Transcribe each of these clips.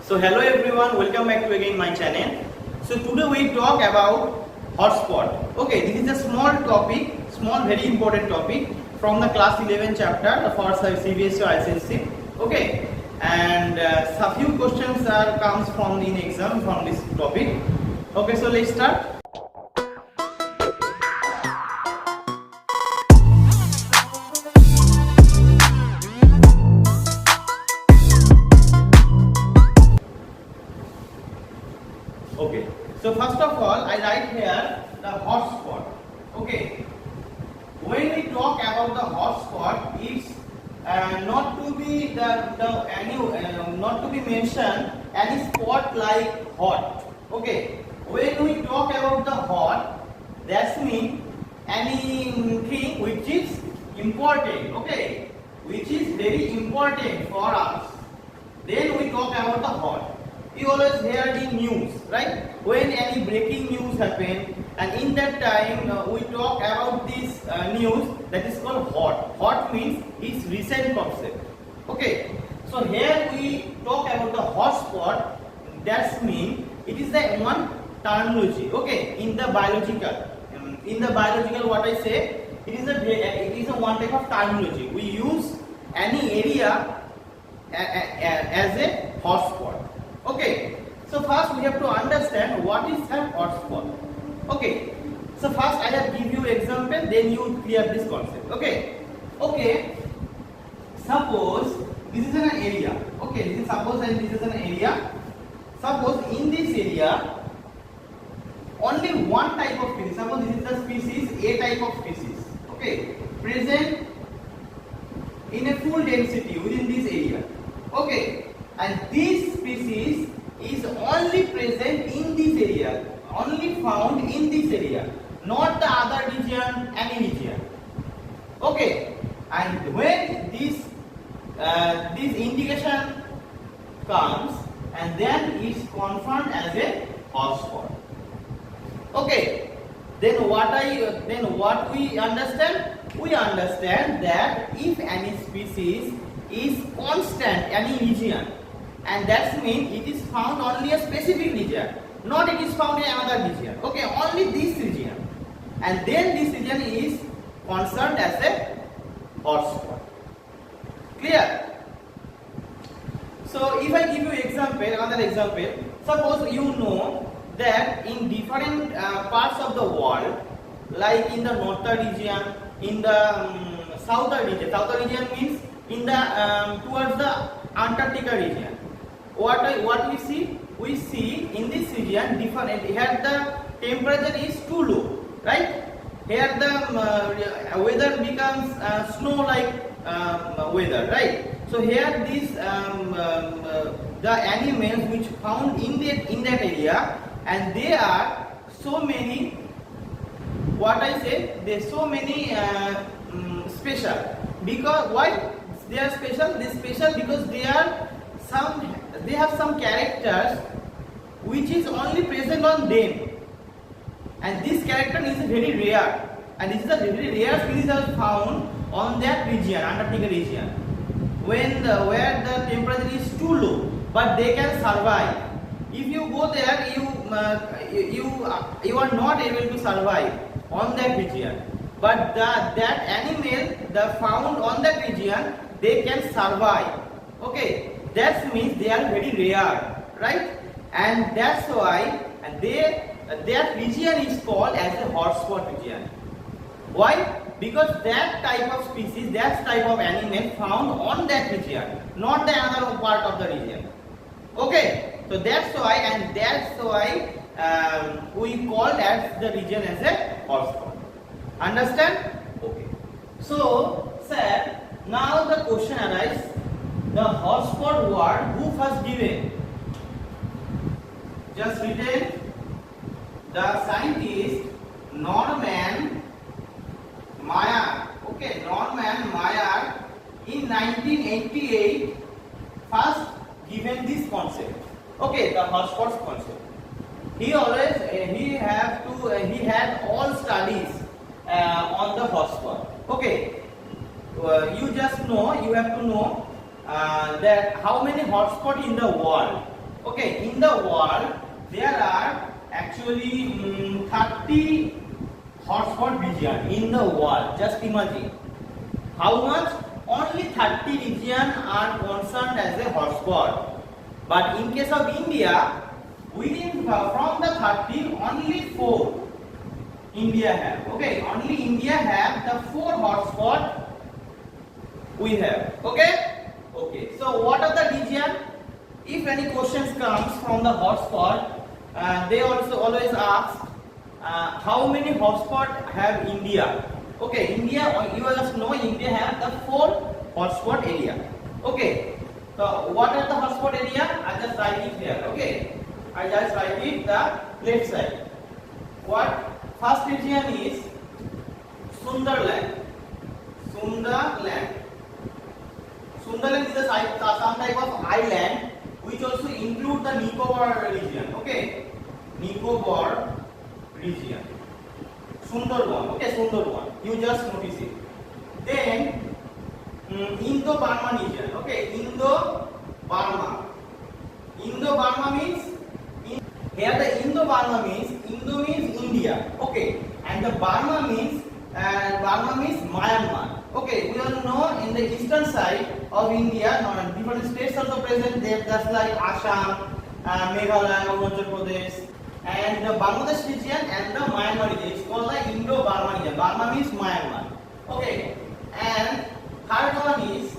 So hello everyone, welcome back to again my channel. So today we talk about hotspot. Okay, this is a small topic, very important topic from the class 11 chapter for CBSE or ICSE. Okay, and a few questions comes from in exam from this topic. Okay, so let's start. Okay, so first of all, I write here the hotspot. Okay, when we talk about the hotspot, it's not to be not to be mentioned any spot like hot. Okay, when we talk about the hot, that means anything which is important. Okay, which is very important for us. Then we talk about the hot. You always hear the news, right? When any breaking news happen, and in that time we talk about this news that is called hot. Hot means it's recent concept. Okay, so here we talk about the hotspot. That means it is the one terminology. Okay, in the biological, what I say, it is a one type of terminology. We use any area as a hotspot. Okay, so first we have to understand what is a hotspot. Okay, so first I have give you example, then you clear this concept. Okay, suppose this is an area. Okay, suppose this is an area. Suppose in this area only one type of species. Suppose this is the species A type of species. Okay, present in a full density within this area. Okay. And this species is only present in this area, only found in this area, not the other region, any region. Okay, and when this indication comes, and then it's confirmed as a hotspot. Okay, then what we understand? We understand that if any species is constant, any region, and that means it is found only a specific region, not it is found in another region. Okay, only this region, and then this region is concerned as a hotspot. Clear? So if I give you another example, suppose you know that in different parts of the world, like in the northern region, in the southern region. Southern region means in the towards the Antarctica region. What we see? We see in this region different. Here the temperature is too low, right? Here the weather becomes snow-like weather, right? So here this the animals which found in that area, and they are so many. What I say? They so many special. Because why they are special? They special because they have some characters which is only present on them, and this character is very rare, and this is a very rare species are found on that region, Antarctica region, where the temperature is too low, but they can survive. If you go there, you are not able to survive on that region, but that animal found on that region, they can survive. Okay, that means they are very rare, right? And that's why that region is called as a hotspot region. Why? Because that type of species, that type of animal found on that region, not the another part of the region. Okay, so that's why, we call that the region as a hotspot. Understand? Okay. So, sir, now the question arises. The hotspot word, who first given? Just written, the scientist Norman Maier. Okay, Norman Maier in 1988 first given this concept. Okay, the hotspot concept. He had all studies on the hotspot. Okay, you have to know that how many hotspots in the world. Okay, in the world there are actually 30 hotspot region in the world. Just imagine how much. Only 30 regions are concerned as a hotspot. But in case of India, from the 30, only 4 India have. Okay, only India have the 4 hotspot we have. Okay. Okay. So what are the region? If any questions comes from the hotspot, they also always ask how many hotspot have India. Okay, India, you just know India have the 4 hotspot area. Okay, so what are the hotspot area? I just write it here. Okay, I just write it the left side. What first region is Sundarland. Sundarland. Sundarland is some type of island which also include the Nicobar region. Okay, Nicobar region. Sundarban. Okay, Sundarban. You just notice it. Then Indo-Burma region. Okay, Indo-Burma. Indo-Burma means here the Indo-Burma means India. Okay, and the Burma means Myanmar. Okay, we all know in the eastern side of India, different states also present there, just like Assam, Meghalaya, Arunachal Pradesh. And the Bangladesh region and the Myanmar region is called the Indo-Burma region. Burma means Myanmar. Okay, and third one is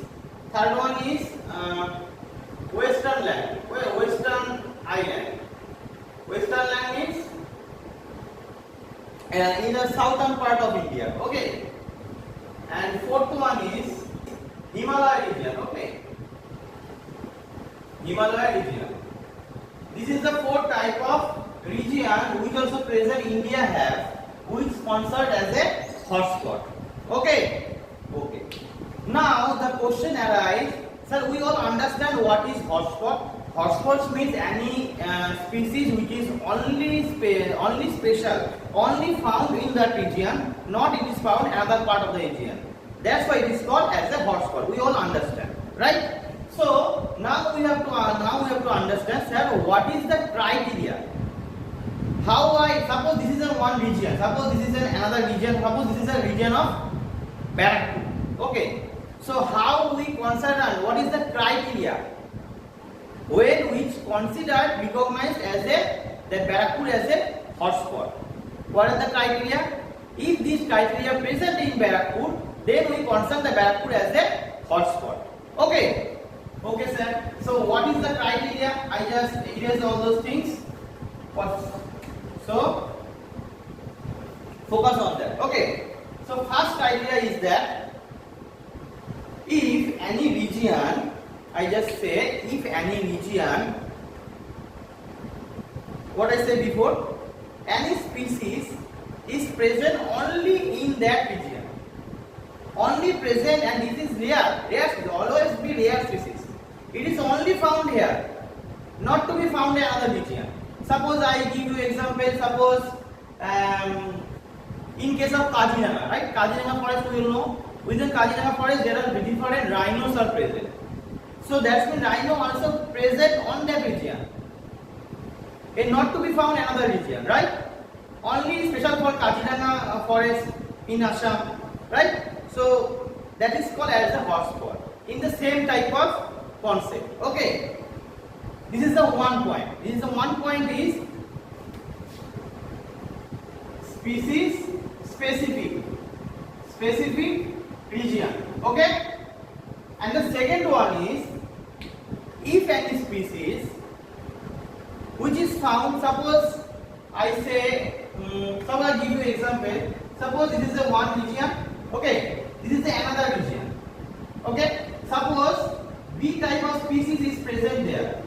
Western land. Western island. Western land is in the southern part of India. Okay, and fourth one is Himalaya region. Okay, Himalaya region. This is the 4th type of region which also present India have, which sponsored as a hotspot. Okay. Okay. Now the question arises, sir, we all understand what is hotspot. Hotspots means any species which is only special, only found in that region, not it is found in another part of the region. That's why it is called as a hotspot. We all understand, right? So now we have to understand, sir, what is the criteria? Suppose this is a one region, suppose this is another region, suppose this is a region of Barracoon. Okay, so how we consider, what is the criteria when which considered recognized as the Barracoon as a hotspot? What are the criteria? If these criteria present in Barracoon, then we consider the Barracoon as a hotspot. Okay, okay, sir. So what is the criteria? I just erase all those things. So focus on that. Okay. So first criteria is that if any region, I just say if any region, what I said before, any species is present only in that region, only present, and this is rare. Rare will always be rare species. It is only found here, not to be found in another region. Suppose I give you example. Suppose in case of Kaziranga, right? Kaziranga forest, we will know. Within Kaziranga forest, there are different rhinos are present. So that means rhino also present on that region, and not to be found in another region, right? Only special for Kaziranga forest in Assam, right? So that is called as a hotspot. In the same type of concept. Okay. This is the one point. This is the one point is species specific region. Okay. And the second one is if any species which is found, suppose I say, suppose I give you an example. Suppose this is a one region. Okay. This is another region. Okay. Suppose B type of species is present there.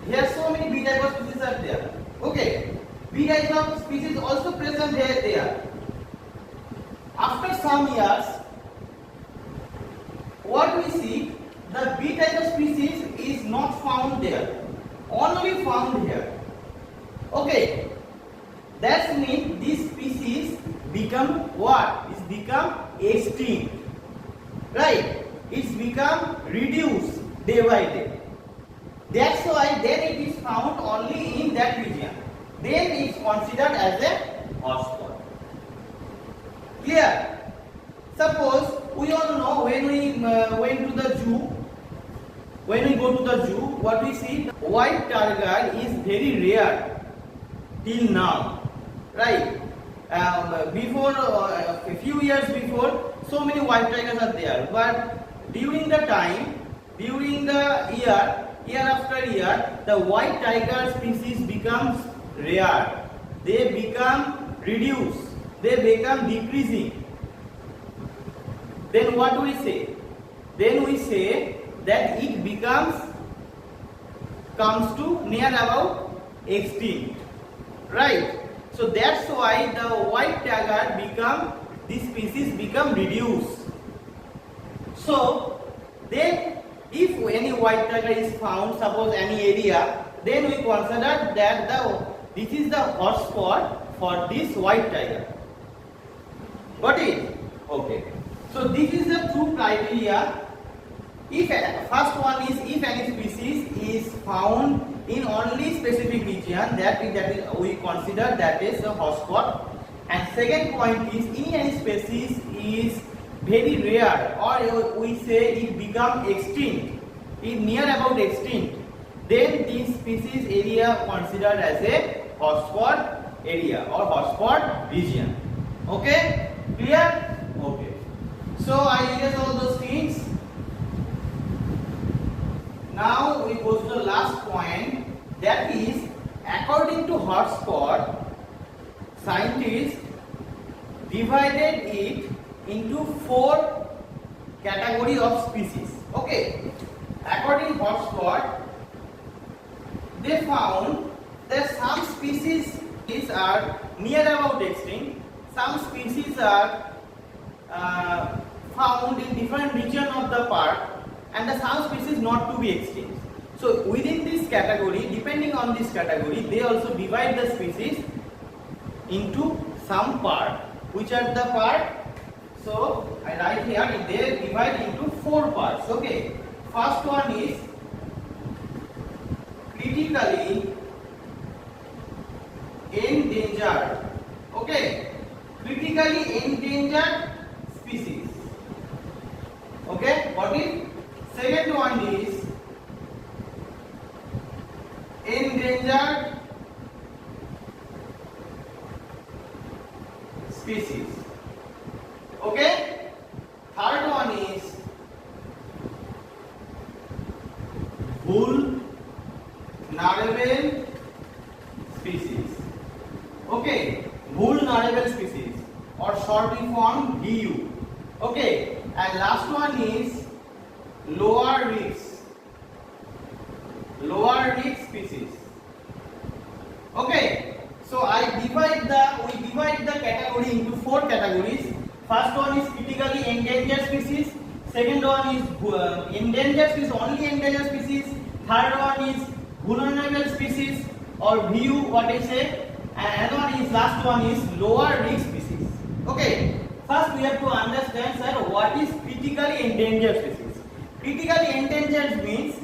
Here so many B type of species are there. Okay. B type of species also present there. After some years, what we see, the B type of species is not found there, only found here. Okay. That means this species become what? It's become extinct. Right? It's become reduced day by day. That's why then it is found only in that region. Then it is considered as a hotspot. Clear? Suppose we all know when we went to the zoo, when we go to the zoo, what we see? White tiger is very rare till now, right? Before a few years before, so many white tigers are there, but during the time, during the year after year, the white tiger species becomes rare. They become reduced. They become decreasing. Then what do we say? Then we say that it comes to near about extinct, right? So that's why the white tiger this species become reduced. So then if any white tiger is found, suppose any area, then we consider that this is the hotspot for this white tiger. Got it? Okay. So this is the two criteria. If first one is if any species is found in only specific region, that we consider that is a hotspot. And second point is any species is very rare, or we say it become extinct, it near about extinct, then this species area considered as a hotspot area or hotspot region. Okay? Clear? Okay. So I erase all those things. Now we go to the last point, that is according to hotspot, scientists divided it into 4 categories of species. Okay, according to hotspot, they found that some species are near about extinct, some species are found in different region of the park, and some species not to be extinct. So within this category, depending on this category, they also divide the species into some part. Which are the part? So I write here, they divide into 4 parts. Okay. First one is critically endangered. Okay. Critically endangered species. Okay. What is? Second one is endangered species. Okay. Third one is vulnerable species. Okay. Vulnerable species, or shortly form VU. Okay. And last one is lower risk species. Okay, so we divide the category into 4 categories. First one is critically endangered species, second one is endangered species, only endangered species, third one is vulnerable species or VU, what I say, and another one is, last one is lower risk species. Okay, first we have to understand, sir, what is critically endangered species. Critically endangered means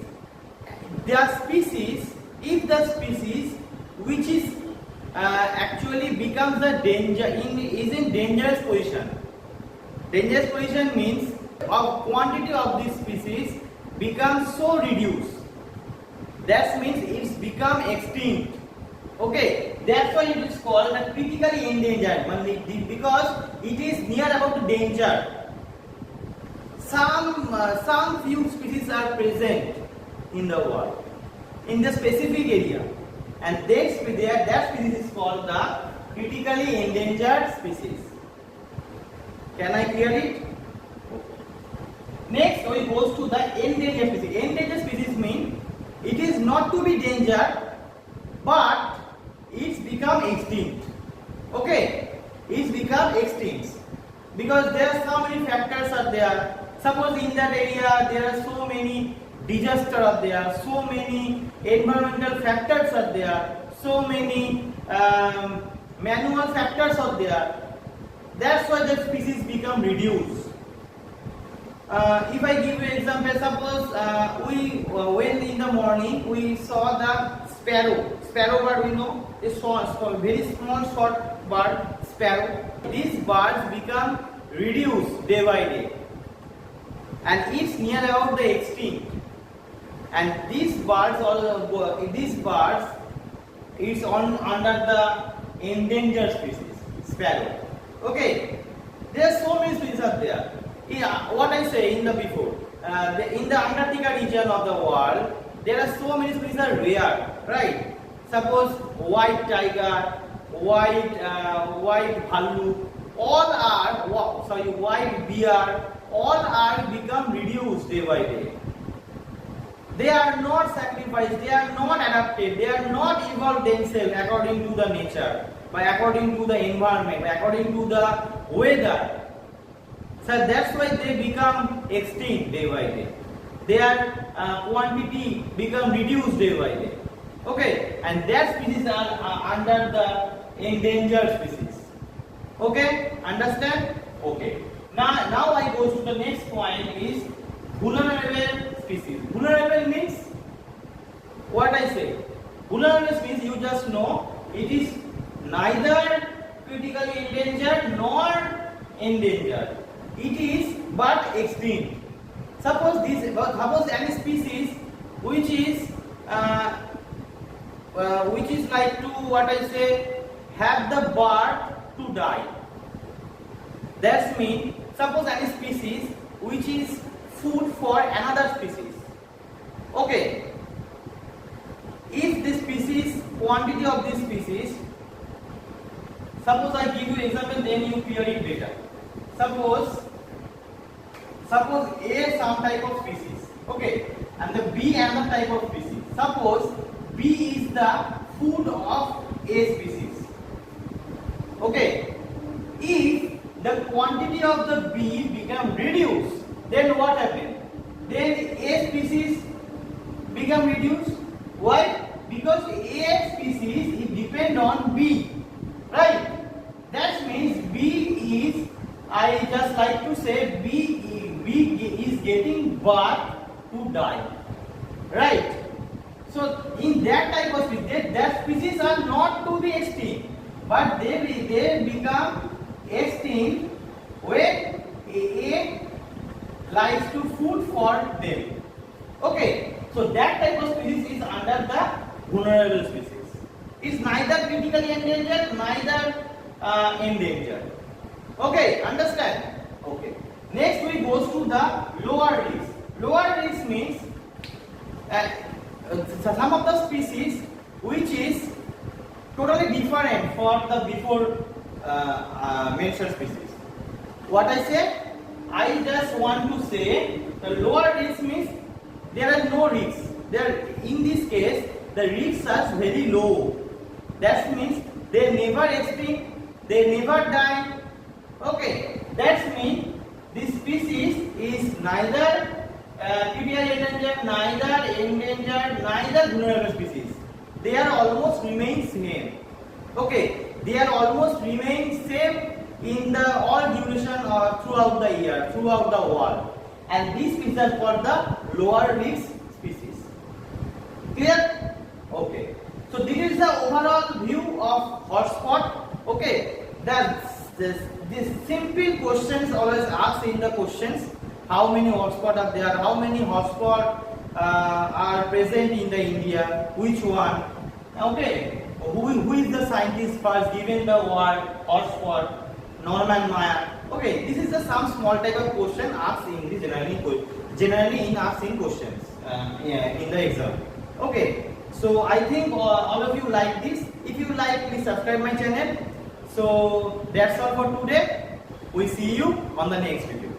the species, if the species which is actually becomes the is in dangerous position. Dangerous position means quantity of this species becomes so reduced. That means it's become extinct. Okay, that's why it is called the critically endangered, because it is near about danger. Some few species are present in the world, in the specific area, and that species is called the critically endangered species. Can I clear it? Next we go to the endangered species. Endangered species mean it is not to be danger, but it's become extinct. Okay, it's become extinct because there are so many factors are there. Suppose in that area there are so many disasters are there, so many environmental factors are there, so many manual factors are there. That's why the species become reduced. If I give you example, suppose we when in the morning we saw the sparrow. Sparrow bird, we know, a very small short bird, sparrow. These birds become reduced day by day, and it's near about the extinct. And these birds, it's under the endangered species, sparrow. Okay, there are so many species are there. What I say in the before, in the Antarctica region of the world, there are so many species are rare, right? Suppose white tiger, white bhalu, all are white bear, all are become reduced day by day. They are not sacrificed, they are not adapted, they are not evolved themselves according to the nature, according to the environment, according to the weather. So that's why they become extinct day by day. Their quantity become reduced day by day. Okay, and that species are under the endangered species. Okay, understand? Okay. Now I go to the next point is vulnerable species. Vulnerable means what I say. Vulnerable species, you just know it is neither critically endangered nor endangered. It is but extinct. Suppose any species which is like to what I say have the bird to die. That means suppose any species which is food for another species. Okay. If this species, quantity of this species, suppose I give you example, then you clear it better. Suppose A some type of species, okay, and the B another type of species. Suppose B is the food of A species. Okay, if the quantity of the B become reduced, then what happens? Then A species become reduced. Why? Because A species is depend on B, right? That means B is, I just like to say B is getting bird to die, right? So in that type of species, that species are not to be extinct, but they become extinct when A lies to food for them. Okay, so that type of species is under the vulnerable species. It's neither critically endangered, neither endangered. Okay, understand? Okay. Next we goes to the lower risk. Lower risk means some of the species which is totally different for the before mentioned species. What I said? I just want to say the lower risk means there are no risks. In this case, the risks are very low. That means they never extinct, they never die. Okay, that means this species is neither critically endangered, neither endangered, neither vulnerable species. They are almost remain same. Okay, they are almost remain same in the all duration or throughout the year, throughout the world. And these species are for the lower risk species. Clear? Okay. So this is the overall view of hotspot. Okay. This simple questions always asked in the questions. How many hotspots are there? How many hotspots are present in the India? Which one? Okay. Who is the scientist first given the word hotspot? Norman Maya. Okay. This is some small type of question asked in the generally in asking questions in the exam. Okay. So I think all of you like this. If you like, please subscribe my channel. So that's all for today. We see you on the next video.